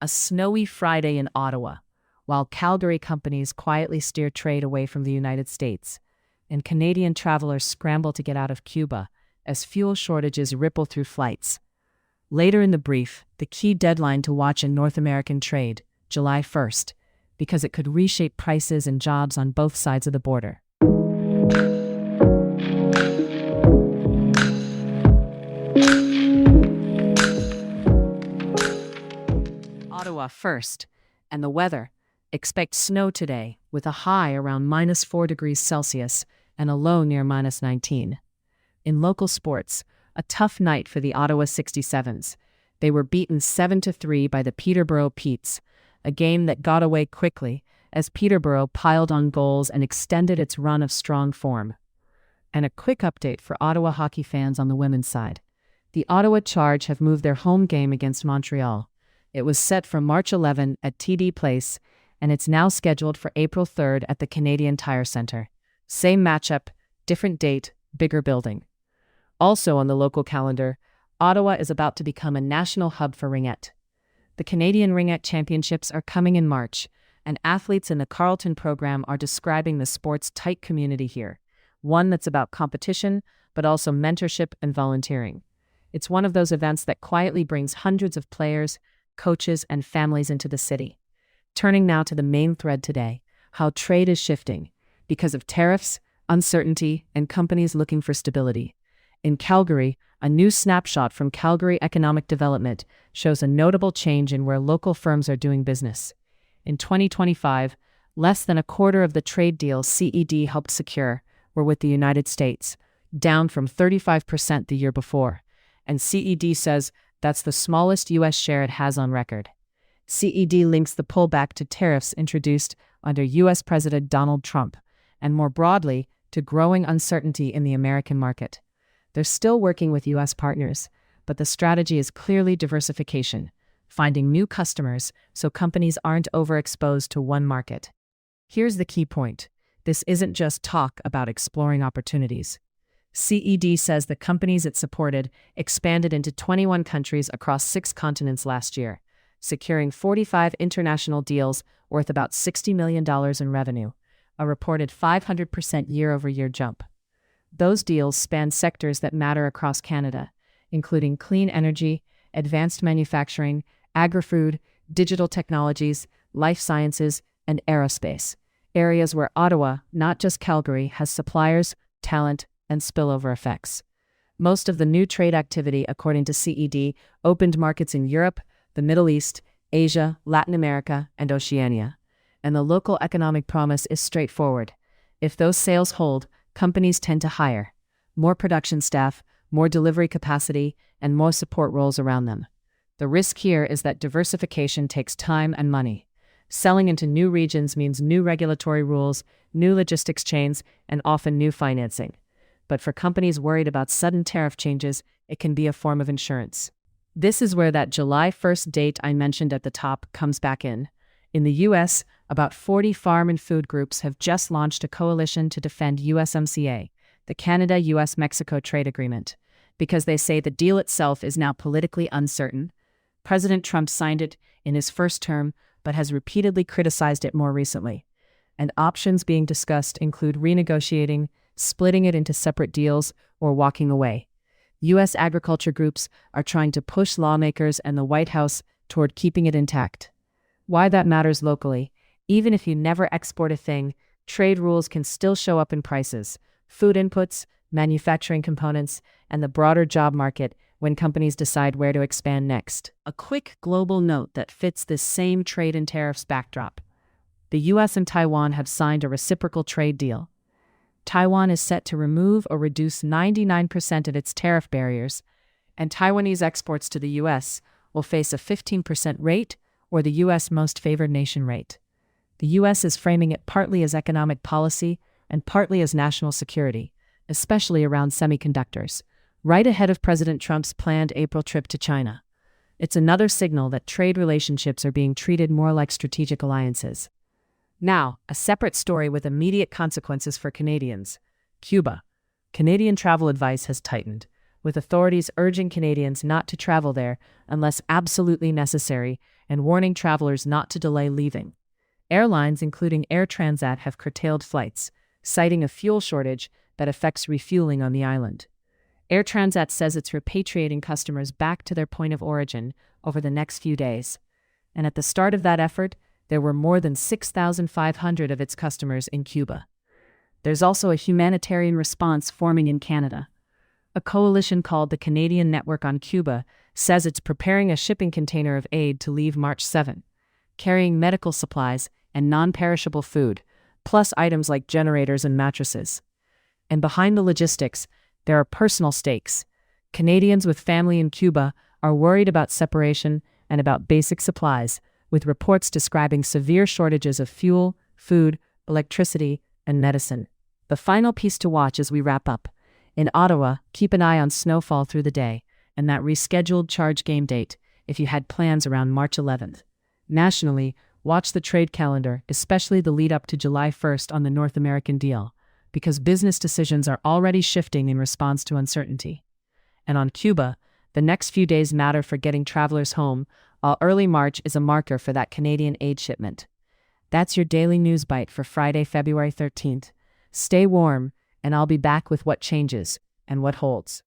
A snowy Friday in Ottawa, while Calgary companies quietly steer trade away from the United States, and Canadian travelers scramble to get out of Cuba as fuel shortages ripple through flights. Later in the brief, the key deadline to watch in North American trade, July 1st, because it could reshape prices and jobs on both sides of the border. Ottawa first, and the weather. Expect snow today, with a high around -4 degrees Celsius and a low near -19. In local sports, a tough night for the Ottawa 67s. They were beaten 7-3 by the Peterborough Petes, a game that got away quickly as Peterborough piled on goals and extended its run of strong form. And a quick update for Ottawa hockey fans on the women's side. The Ottawa Charge have moved their home game against Montreal. It was set for March 11 at TD Place, and it's now scheduled for April 3rd at the Canadian Tire Centre. Same matchup, different date, bigger building. Also on the local calendar, Ottawa is about to become a national hub for ringette. The Canadian Ringette Championships are coming in March, and athletes in the Carleton program are describing the sport's tight community here, one that's about competition, but also mentorship and volunteering. It's one of those events that quietly brings hundreds of players, coaches, and families into the city. Turning now to the main thread today, how trade is shifting because of tariffs, uncertainty, and companies looking for stability. In Calgary, a new snapshot from Calgary Economic Development shows a notable change in where local firms are doing business. In 2025, less than a quarter of the trade deals CED helped secure were with the United States, down from 35% the year before. And CED says that's the smallest U.S. share it has on record. CED links the pullback to tariffs introduced under U.S. President Donald Trump, and more broadly, to growing uncertainty in the American market. They're still working with U.S. partners, but the strategy is clearly diversification, finding new customers so companies aren't overexposed to one market. Here's the key point. This isn't just talk about exploring opportunities. CED says the companies it supported expanded into 21 countries across 6 continents last year, securing 45 international deals worth about $60 million in revenue, a reported 500% year-over-year jump. Those deals span sectors that matter across Canada, including clean energy, advanced manufacturing, agri-food, digital technologies, life sciences, and aerospace, areas where Ottawa, not just Calgary, has suppliers, talent, and spillover effects. Most of the new trade activity, according to CED, opened markets in Europe, the Middle East, Asia, Latin America, and Oceania. And the local economic promise is straightforward. If those sales hold, companies tend to hire more production staff, more delivery capacity, and more support roles around them. The risk here is that diversification takes time and money. Selling into new regions means new regulatory rules, new logistics chains, and often new financing. But for companies worried about sudden tariff changes, it can be a form of insurance. This is where that July 1st date I mentioned at the top comes back in. In the U.S., about 40 farm and food groups have just launched a coalition to defend USMCA, the Canada-US-Mexico trade agreement, because they say the deal itself is now politically uncertain. President Trump signed it in his first term, but has repeatedly criticized it more recently. And options being discussed include renegotiating, splitting it into separate deals, or walking away. U.S. agriculture groups are trying to push lawmakers and the White House toward keeping it intact. Why that matters locally: even if you never export a thing, trade rules can still show up in prices, food inputs, manufacturing components, and the broader job market when companies decide where to expand next. A quick global note that fits this same trade and tariffs backdrop. The U.S. and Taiwan have signed a reciprocal trade deal. Taiwan is set to remove or reduce 99% of its tariff barriers, and Taiwanese exports to the U.S. will face a 15% rate or the U.S. most favored nation rate. The U.S. is framing it partly as economic policy and partly as national security, especially around semiconductors, right ahead of President Trump's planned April trip to China. It's another signal that trade relationships are being treated more like strategic alliances. Now, a separate story with immediate consequences for Canadians. Cuba. Canadian travel advice has tightened, with authorities urging Canadians not to travel there unless absolutely necessary and warning travelers not to delay leaving. Airlines, including Air Transat, have curtailed flights, citing a fuel shortage that affects refueling on the island. Air Transat says it's repatriating customers back to their point of origin over the next few days. And at the start of that effort, there were more than 6,500 of its customers in Cuba. There's also a humanitarian response forming in Canada. A coalition called the Canadian Network on Cuba says it's preparing a shipping container of aid to leave March 7, carrying medical supplies and non-perishable food, plus items like generators and mattresses. And behind the logistics, there are personal stakes. Canadians with family in Cuba are worried about separation and about basic supplies, with reports describing severe shortages of fuel, food, electricity, and medicine. The final piece to watch as we wrap up. In Ottawa, keep an eye on snowfall through the day and that rescheduled charge game date if you had plans around March 11th. Nationally, watch the trade calendar, especially the lead up to July 1st on the North American deal, because business decisions are already shifting in response to uncertainty. And on Cuba, the next few days matter for getting travelers home, while early March is a marker for that Canadian aid shipment. That's your daily news bite for Friday, February 13th. Stay warm, and I'll be back with what changes and what holds.